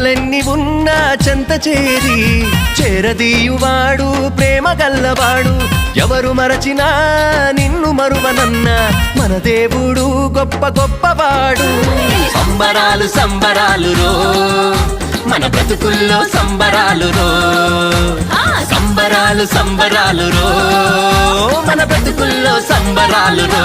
శ్రమలెన్ని ఉన్నా చెంత చేరి చేరదీయువాడు ప్రేమ గల్లవాడు. ఎవరు మరచినా నిన్ను మరువనన్న మన దేవుడు గొప్ప గొప్పవాడు. సంబరాలు సంబరాలు రో మన బ్రతుకుల్లో సంబరాలు రో, సంబరాలు సంబరాలు రో మన బ్రతుకుల్లో సంబరాలు రో.